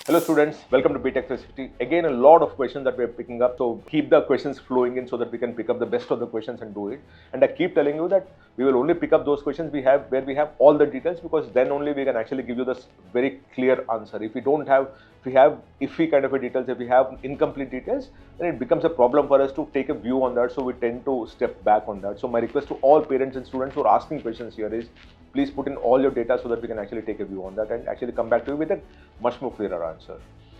Hello students, welcome to BTech 360. Again, a lot of questions that we're picking up. So keep the questions flowing in so that we can pick up the best of the questions and do it. And I keep telling you that we will only pick up those questions where we have all the details, because then only we can actually give you this very clear answer. If we don't have, if we have iffy kind of a details, if we have incomplete details, then it becomes a problem for us to take a view on that. So we tend to step back on that. So my request to all parents and students who are asking questions here is, please put in all your data so that we can actually take a view on that and actually come back to you with a much more clearer answer.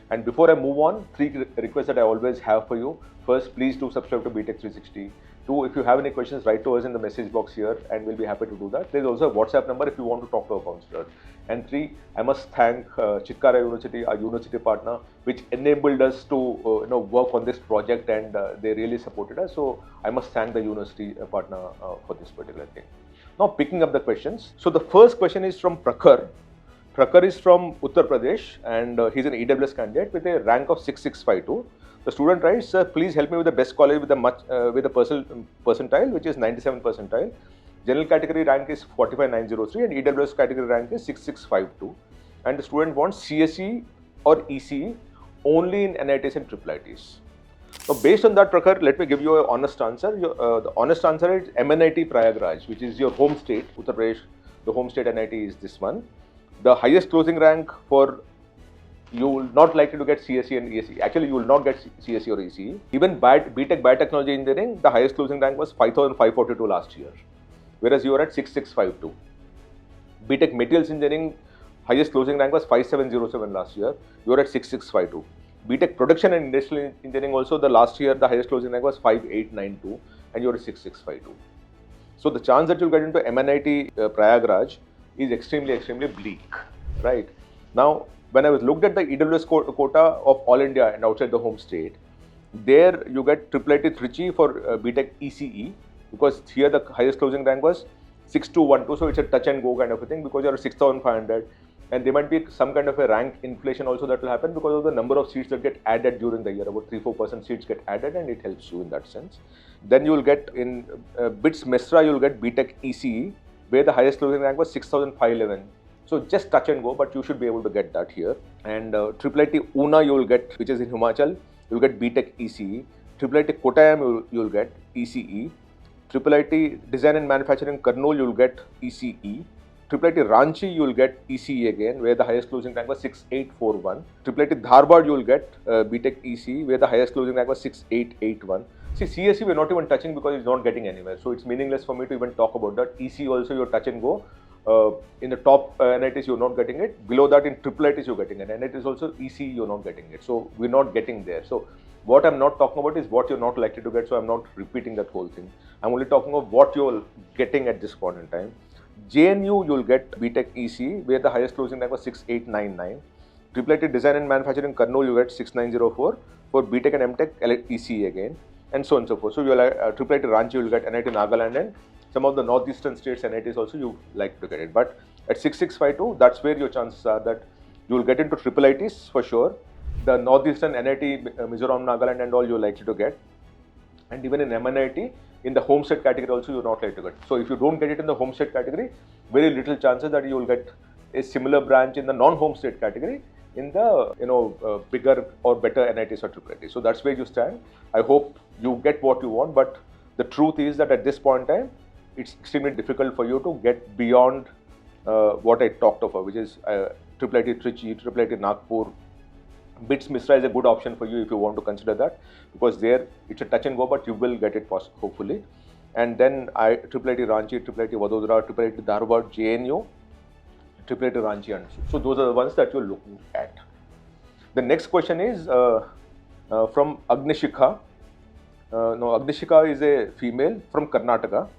And before I move on, three requests that I always have for you. First, please do subscribe to BTech 360. Two, if you have any questions, write to us in the message box here and we'll be happy to do that. There's also a WhatsApp number if you want to talk to a counselor. And three, I must thank Chitkara University, our university partner, which enabled us to work on this project, and they really supported us. So I must thank the university partner for this particular thing. Now picking up the questions. So the first question is from Prakhar. Prakhar is from Uttar Pradesh and he's an EWS candidate with a rank of 6652. The student writes, "Sir, please help me with the best college with a percentile, which is 97 percentile. General category rank is 45903 and EWS category rank is 6652. And the student wants CSE or ECE only in NITs and IIITs. So based on that, Prakhar, let me give you an honest answer. The honest answer is MNIT Prayagraj, which is your home state, Uttar Pradesh. The home state NIT is this one. The highest closing rank for you will not likely to get CSE and ESE. Actually, you will not get CSE or ECE. Even BTech Biotechnology Engineering, the highest closing rank was 5,542 last year, whereas you are at 6,652. BTech Materials Engineering, highest closing rank was 5,707 last year. You are at 6,652. BTech Production and Industrial Engineering also, the last year the highest closing rank was 5,892 and you are at 6,652. So the chance that you'll get into MNIT Prayagraj is extremely bleak, right? Now, when I was looked at the EWS quota of all India and outside the home state, there you get IIIT Trichy for BTech ECE, because here the highest closing rank was 6,212, so it's a touch and go kind of a thing, because you're at 6,500. And there might be some kind of a rank inflation also that will happen because of the number of seats that get added during the year. About 3-4% seats get added and it helps you in that sense. Then you will get in BITS Mesra, you will get BTech ECE, where the highest closing rank was 6,511. So just touch and go, but you should be able to get that here. And IIIT Una you will get, which is in Himachal, you will get BTech ECE. IIIT Kottayam you will get ECE. IIIT Design and Manufacturing Kurnool you will get ECE. IIIT Ranchi you will get ECE again, where the highest closing rank was 6,841. IIIT Dharwad you will get BTech ECE, where the highest closing rank was 6,881. See, CSE we're not even touching because it's not getting anywhere, so it's meaningless for me to even talk about that. ECE also you're touch and go. In the top NITs you're not getting it. Below that in IIITs you're getting it. NITs also ECE you're not getting it. So we're not getting there. So what I'm not talking about is what you're not likely to get. So I'm not repeating that whole thing. I'm only talking of what you're getting at this point in time. JNU you'll get BTech ECE, where the highest closing rank was 6,899. IIIT Design and Manufacturing Kurnool you get 6,904 for BTech and MTech ECE again, and so on and so forth. So you'll IIIT Ranchi you'll get NIT Nagaland, and some of the northeastern states NITs also you like to get it. But at 6,652, that's where your chances are that you will get into IIITs for sure. The northeastern NIT, Mizoram, Nagaland and all you're likely to get. And even in MNIT, in the home state category also you're not likely to get. So if you don't get it in the home state category, very little chances that you will get a similar branch in the non-home state category in the bigger or better NITs or IIITs. So that's where you stand. I hope you get what you want, but the truth is that at this point in time, it's extremely difficult for you to get beyond what I talked about, which is IIIT Trichy, IIIT Nagpur. BITS Mesra is a good option for you if you want to consider that, because there it's a touch and go, but you will get it hopefully. And then IIIT Ranchi, IIIT Vadodara, IIIT Dharwad, JNU, IIIT Ranchi, and so those are the ones that you're looking at. The next question is from Agnishika. Agnishika is a female from Karnataka.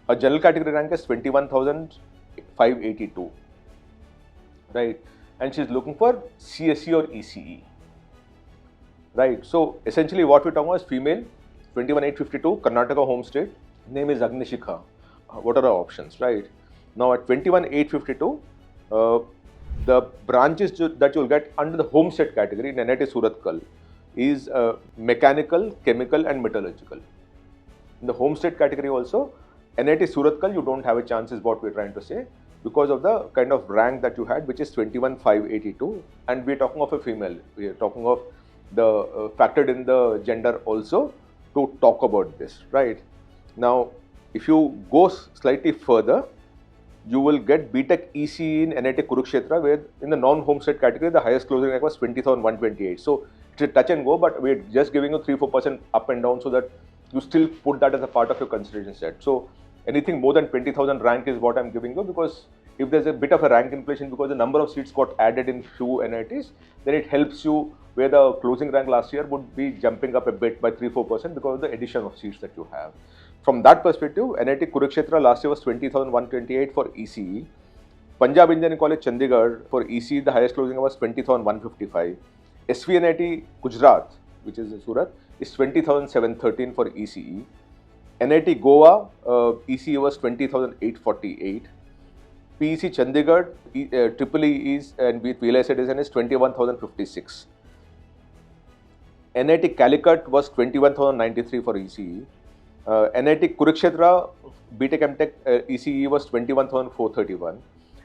Her general category rank is 21,582, right? And she's looking for CSE or ECE, right? So essentially what we're talking about is female, 21,852, Karnataka home state, name is Agnishika. What are our options, right? Now at 21,852, the branches that you'll get under the home state category in NIT Surathkal is mechanical, chemical and metallurgical. In the home state category also, NIT Surathkal you don't have a chance is what we're trying to say. because of the kind of rank that you had, which is 21,582, and we're talking of a female. We are talking of the factored in the gender also to talk about this, right? Now, if you go slightly further, you will get BTech ECE in NIT Kurukshetra, where in the non-homestead category, the highest closing rank was 20,128. So it's a touch and go, but we're just giving you 3-4% up and down so that you still put that as a part of your consideration set. So anything more than 20,000 rank is what I'm giving you, because if there's a bit of a rank inflation because the number of seats got added in few NITs, then it helps you where the closing rank last year would be jumping up a bit by 3-4% because of the addition of seats that you have. From that perspective, NIT Kurukshetra last year was 20,128 for ECE. Punjab Engineering College Chandigarh for ECE, the highest closing was 20,155. SVNIT Gujarat, which is in Surat, is 20,713 for ECE. NIT Goa, ECE was 20,848. PEC Chandigarh, Triple E is, and with VLSI design is 21,056. NIT Calicut was 21,093 for ECE. NIT Kurukshetra, BTech MTech ECE was 21,431.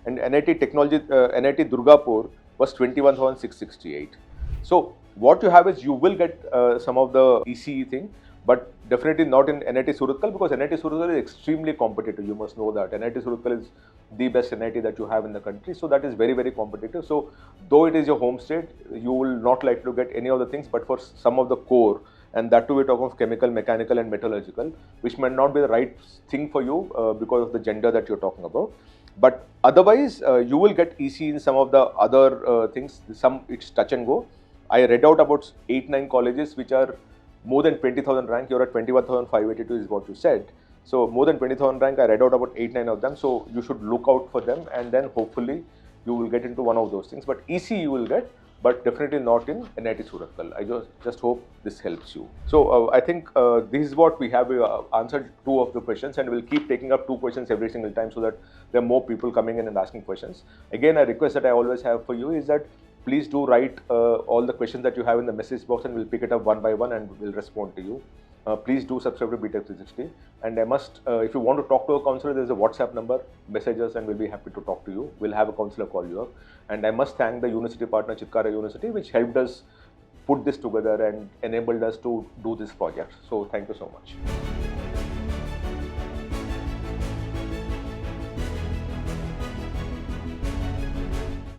And NIT Technology, NIT Durgapur was 21,668. So what you have is you will get some of the ECE thing, but definitely not in NIT Surathkal, because NIT Surathkal is extremely competitive. You must know that NIT Surathkal is the best NIT that you have in the country. So that is very, very competitive. So though it is your home state, you will not like to get any of the things, but for some of the core, and that too we talk of chemical, mechanical and metallurgical, which might not be the right thing for you because of the gender that you're talking about. But otherwise, you will get EC in some of the other things. Some it's touch and go. I read out about 8-9 colleges which are more than 20,000 rank. You're at 21,582 is what you said. So more than 20,000 rank, I read out about 8-9 of them. So you should look out for them, and then hopefully you will get into one of those things. But EC you will get, but definitely not in NIT Surathkal. I just hope this helps you. So I think this is what we have answered 2 of the questions, and we'll keep taking up 2 questions every single time so that there are more people coming in and asking questions. Again, a request that I always have for you is that please do write all the questions that you have in the message box, and we'll pick it up one by one and we'll respond to you. Please do subscribe to BTech 360. And I must, if you want to talk to a counselor, there's a WhatsApp number, message us and we'll be happy to talk to you. We'll have a counselor call you up. And I must thank the university partner, Chitkara University, which helped us put this together and enabled us to do this project. So thank you so much.